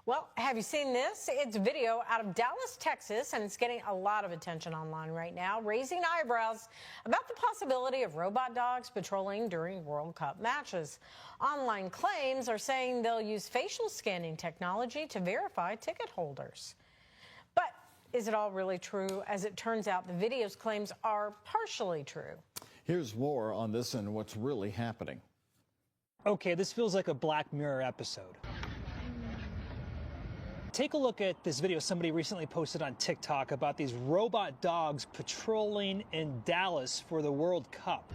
Well, have you seen this? It's video out of Dallas, Texas, and it's getting a lot of attention online right now, raising eyebrows about the possibility of robot dogs patrolling during World Cup matches. Online claims are saying they'll use facial scanning technology to verify ticket holders. But is it all really true? As it turns out, the video's claims are partially true. Here's more on this and what's really happening. Okay, this feels like a Black Mirror episode. Take a look at this video somebody recently posted on TikTok about these robot dogs patrolling in Dallas for the World Cup.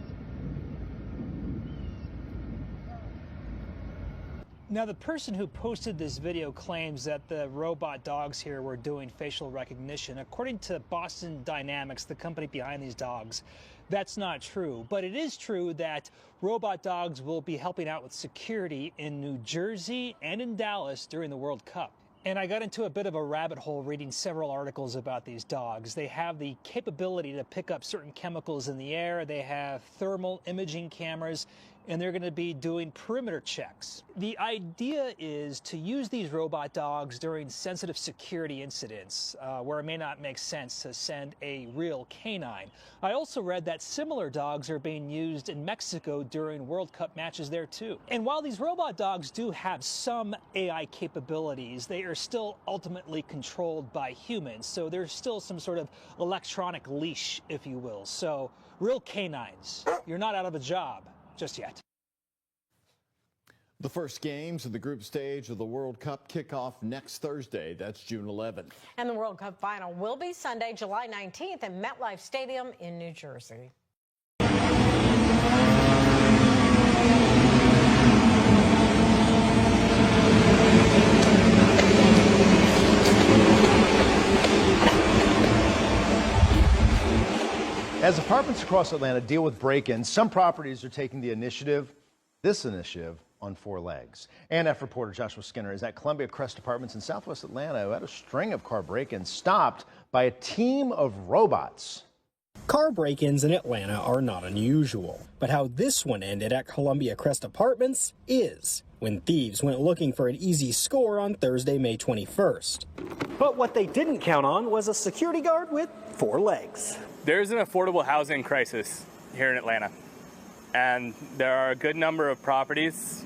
Now, the person who posted this video claims that the robot dogs here were doing facial recognition. According to Boston Dynamics, the company behind these dogs, that's not true. But it is true that robot dogs will be helping out with security in New Jersey and in Dallas during the World Cup. And I got into a bit of a rabbit hole reading several articles about these dogs. They have the capability to pick up certain chemicals in the air. They have thermal imaging cameras, and they're going to be doing perimeter checks. The idea is to use these robot dogs during sensitive security incidents where it may not make sense to send a real canine. I also read that similar dogs are being used in Mexico during World Cup matches there too. And while these robot dogs do have some AI capabilities, they are still ultimately controlled by humans. So there's still some sort of electronic leash, if you will. So real canines, you're not out of a job just yet. The first games of the group stage of the World Cup kick off next Thursday. That's June 11th. And the World Cup final will be Sunday, July 19th at MetLife Stadium in New Jersey. As apartments across Atlanta deal with break-ins, some properties are taking this initiative, on four legs. ANF reporter Joshua Skinner is at Columbia Crest Apartments in Southwest Atlanta, who had a string of car break-ins stopped by a team of robots. Car break-ins in Atlanta are not unusual, but how this one ended at Columbia Crest Apartments is, when thieves went looking for an easy score on Thursday, May 21st. But what they didn't count on was a security guard with four legs. There's an affordable housing crisis here in Atlanta, and there are a good number of properties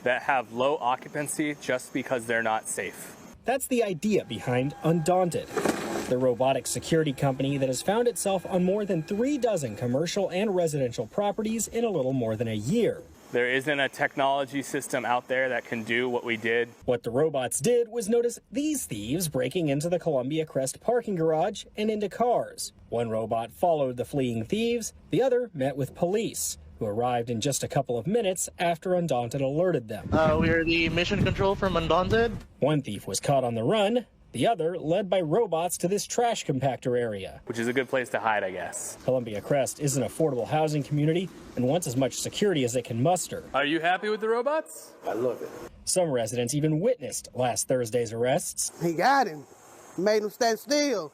that have low occupancy just because they're not safe. That's the idea behind Undaunted, the robotic security company that has found itself on more than 36 commercial and residential properties in a little more than a year. There isn't a technology system out there that can do what we did. What the robots did was notice these thieves breaking into the Columbia Crest parking garage and into cars. One robot followed the fleeing thieves, the other met with police, who arrived in just a couple of minutes after Undaunted alerted them. We're the mission control from Undaunted. One thief was caught on the run, the other led by robots to this trash compactor area. Which is a good place to hide, I guess. Columbia Crest is an affordable housing community and wants as much security as it can muster. Are you happy with the robots? I love it. Some residents even witnessed last Thursday's arrests. He got him, made him stand still.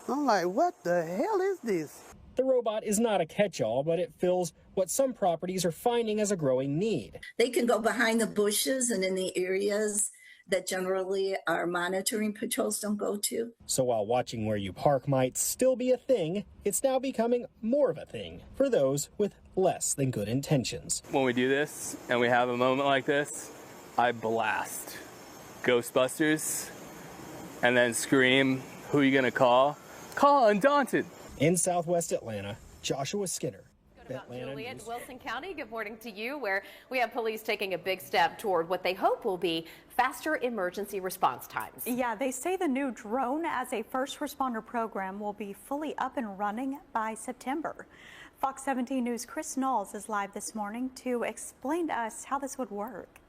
I'm like, what the hell is this? The robot is not a catch-all, but it fills what some properties are finding as a growing need. They can go behind the bushes and in the areas that generally our monitoring patrols don't go to. So while watching where you park might still be a thing, it's now becoming more of a thing for those with less than good intentions. When we do this and we have a moment like this, I blast Ghostbusters and then scream, "Who are you gonna call? Call Undaunted." In Southwest Atlanta, Joshua Skinner. Juliet, Wilson County, good morning to you, where we have police taking a big step toward what they hope will be faster emergency response times. Yeah, they say the new drone as a first responder program will be fully up and running by September. Fox 17 News' Chris Knowles is live this morning to explain to us how this would work.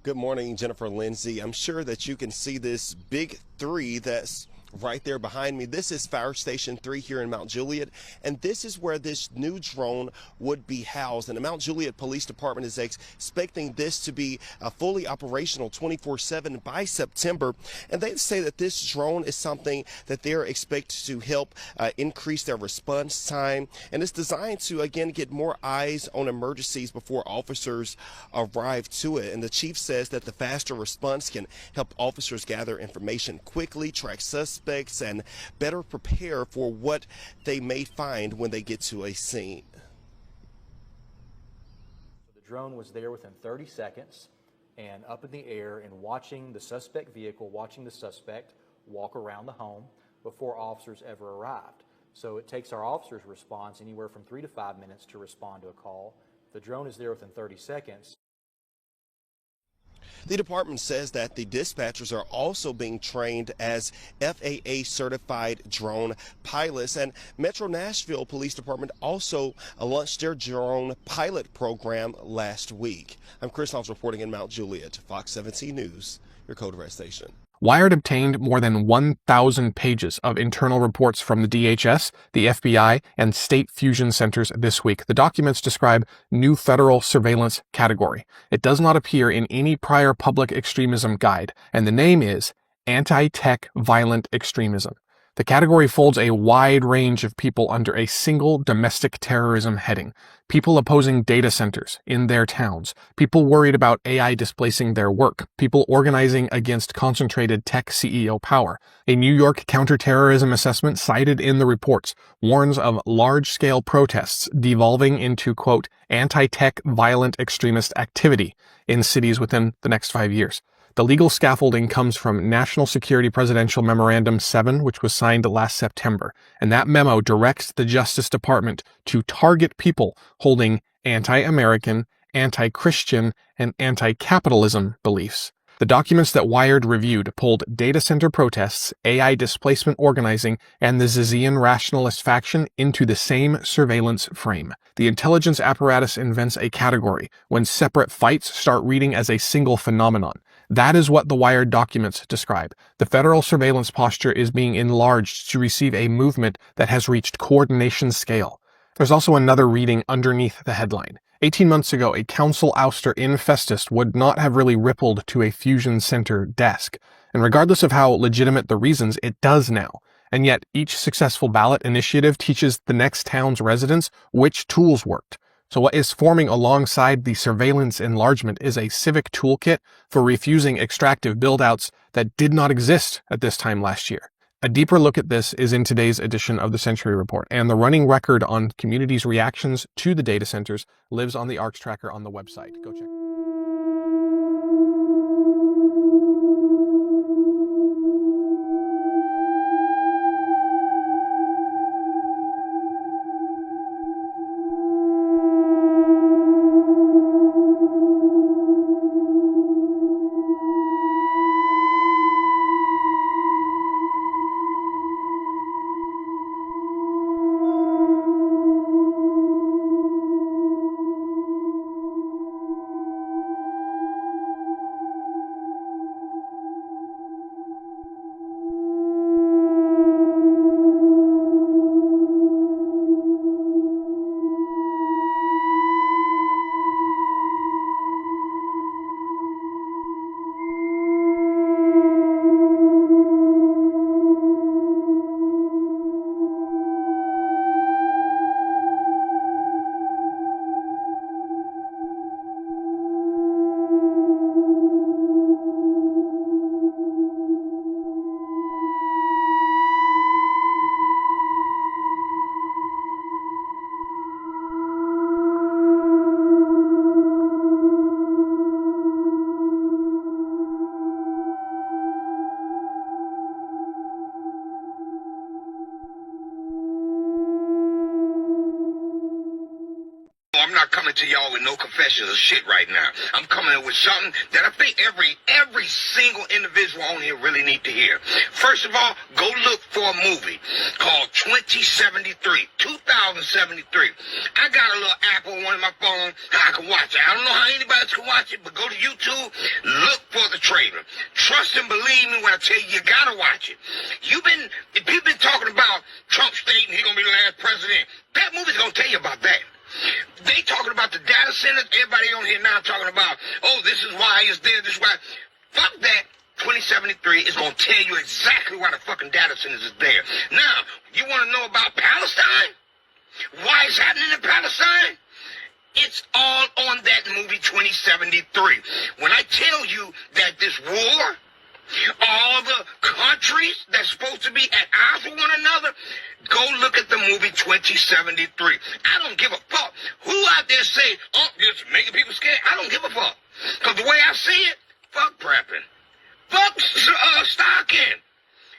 Good morning, Jennifer Lindsay. I'm sure that you can see this big three that's Right there behind me, this is Fire Station 3 here in Mount Juliet, and this is where this new drone would be housed. And the Mount Juliet Police Department is expecting this to be fully operational 24/7 by September. And they say that this drone is something that they're expected to help increase their response time. And it's designed to, again, get more eyes on emergencies before officers arrive to it. And the chief says that the faster response can help officers gather information quickly, track suspects, and better prepare for what they may find when they get to a scene. The drone was there within 30 seconds and up in the air and watching the suspect vehicle, watching the suspect walk around the home before officers ever arrived. So it takes our officers' response anywhere from 3 to 5 minutes to respond to a call. The drone is there within 30 seconds. The department says that the dispatchers are also being trained as FAA certified drone pilots, and Metro Nashville Police Department also launched their drone pilot program last week. I'm Chris Knowles reporting in Mount Juliet, Fox 17 News, your Code Red station. Wired obtained more than 1,000 pages of internal reports from the DHS, the FBI, and state fusion centers this week. The documents describe new federal surveillance category. It does not appear in any prior public extremism guide, and the name is Anti-Tech Violent Extremism. The category folds a wide range of people under a single domestic terrorism heading. People opposing data centers in their towns, people worried about AI displacing their work, people organizing against concentrated tech CEO power. A New York counterterrorism assessment cited in the reports warns of large-scale protests devolving into, quote, anti-tech violent extremist activity in cities within the next 5 years. The legal scaffolding comes from National Security Presidential Memorandum 7, which was signed last September, and that memo directs the Justice Department to target people holding anti-American, anti-Christian, and anti-capitalism beliefs. The documents that Wired reviewed pulled data center protests, AI displacement organizing, and the Zizian rationalist faction into the same surveillance frame. The intelligence apparatus invents a category when separate fights start reading as a single phenomenon. That is what the Wired documents describe. The federal surveillance posture is being enlarged to receive a movement that has reached coordination scale. There's also another reading underneath the headline. 18 months ago, a council ouster in Festus would not have really rippled to a fusion center desk. And regardless of how legitimate the reasons, it does now. And yet, each successful ballot initiative teaches the next town's residents which tools worked. So what is forming alongside the surveillance enlargement is a civic toolkit for refusing extractive build-outs that did not exist at this time last year. A deeper look at this is in today's edition of the Century Report, and the running record on communities' reactions to the data centers lives on the ARCS tracker on the website. Go check. coming to y'all with no confessions of shit right now. I'm coming in with something that I think every single individual on here really need to hear. First of all, go look for a movie called 2073. I got a little app on one of my phone. I can watch it. I don't know how anybody else can watch it, but go to YouTube, look for the trailer. Trust and believe me when I tell you, you gotta watch it. If you've been talking about Trump stating he's gonna be the last president, that movie's gonna tell you about that. They talking about the data centers. Everybody on here now talking about, oh, this is why it's there, this is why. Fuck that. 2073 is going to tell you exactly why the fucking data centers is there. Now, you want to know about Palestine? Why it's happening in Palestine? It's all on that movie 2073. When I tell you that this war, all the countries that's supposed to be at odds with one another, go look at the movie 2073. I don't give a fuck who out there say, oh, it's making people scared. I don't give a fuck. Because the way I see it, fuck prepping. Fuck stalking.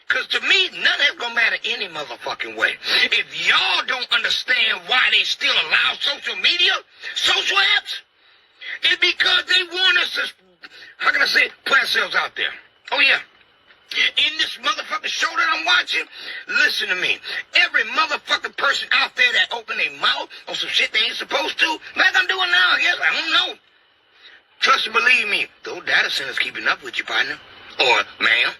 Because to me, none of that's going to matter any motherfucking way. If y'all don't understand why they still allow social media, social apps, it's because they want us to, how can I say, put ourselves out there. Oh, yeah. In this motherfucking show that I'm watching, listen to me. Every motherfucking person out there that open their mouth on some shit they ain't supposed to, like I'm doing now, I guess, I don't know. Trust and believe me, those data centers keeping up with you, partner. Or, ma'am.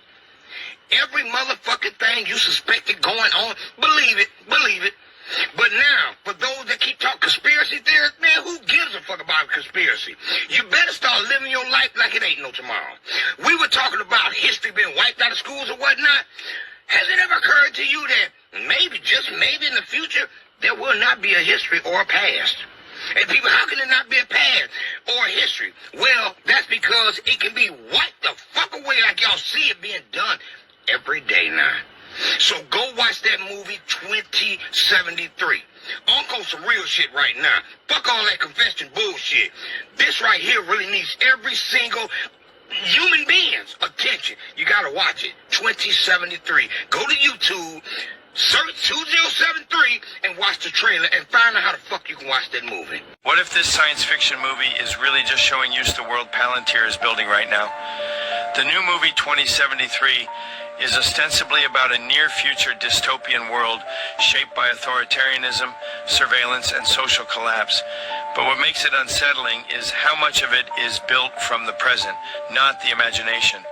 Every motherfucking thing you suspected going on, believe it, believe it. But now, for those that keep talking conspiracy theories, man, who gives a fuck about conspiracy? You better start living your life like it ain't no tomorrow. We were talking about history being wiped out of schools or whatnot. Has it ever occurred to you that maybe, just maybe in the future, there will not be a history or a past? And people, how can it not be a past or a history? Well, that's because it can be wiped the fuck away like y'all see it being done every day now. So go watch that movie 2073. On some real shit right now. Fuck all that confession bullshit. This right here really needs every single human being's attention. You gotta watch it. 2073. Go to YouTube, search 2073 and watch the trailer and find out how the fuck you can watch that movie. What if this science fiction movie is really just showing you the world Palantir is building right now? The new movie 2073 is ostensibly about a near-future dystopian world shaped by authoritarianism, surveillance, and social collapse. But what makes it unsettling is how much of it is built from the present, not the imagination.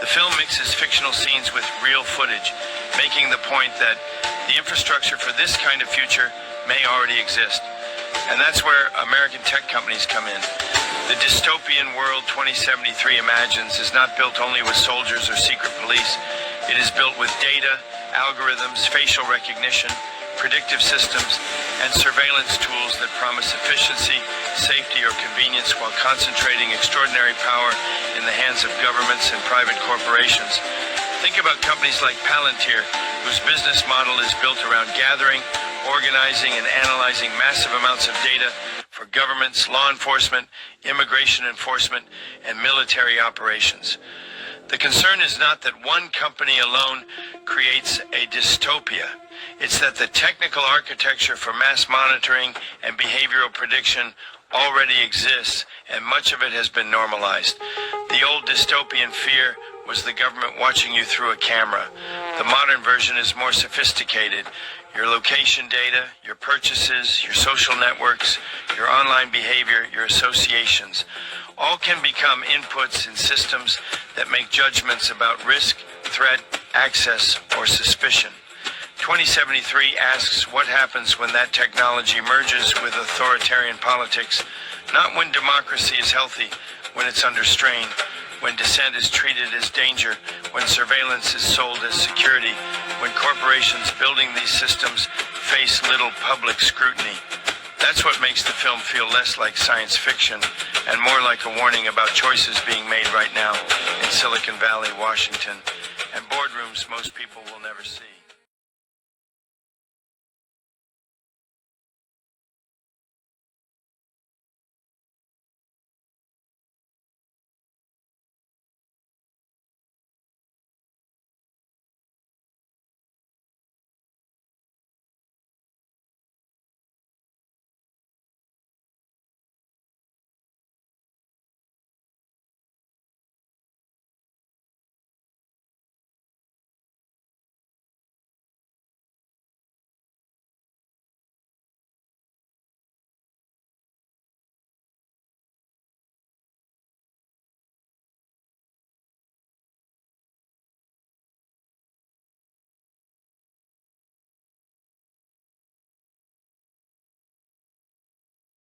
The film mixes fictional scenes with real footage, making the point that the infrastructure for this kind of future may already exist. And that's where American tech companies come in. The dystopian world 2073 imagines is not built only with soldiers or secret police. It is built with data, algorithms, facial recognition, predictive systems, and surveillance tools that promise efficiency, safety, or convenience while concentrating extraordinary power in the hands of governments and private corporations. Think about companies like Palantir, whose business model is built around gathering, organizing, and analyzing massive amounts of data for governments, law enforcement, immigration enforcement, and military operations. The concern is not that one company alone creates a dystopia. It's that the technical architecture for mass monitoring and behavioral prediction already exists, and much of it has been normalized. The old dystopian fear was the government watching you through a camera. The modern version is more sophisticated. Your location data, your purchases, your social networks, your online behavior, your associations, all can become inputs in systems that make judgments about risk, threat, access, or suspicion. 2073 asks what happens when that technology merges with authoritarian politics, not when democracy is healthy, when it's under strain, when dissent is treated as danger, when surveillance is sold as security, when corporations building these systems face little public scrutiny. That's what makes the film feel less like science fiction and more like a warning about choices being made right now in Silicon Valley, Washington, and boardrooms most people will never see.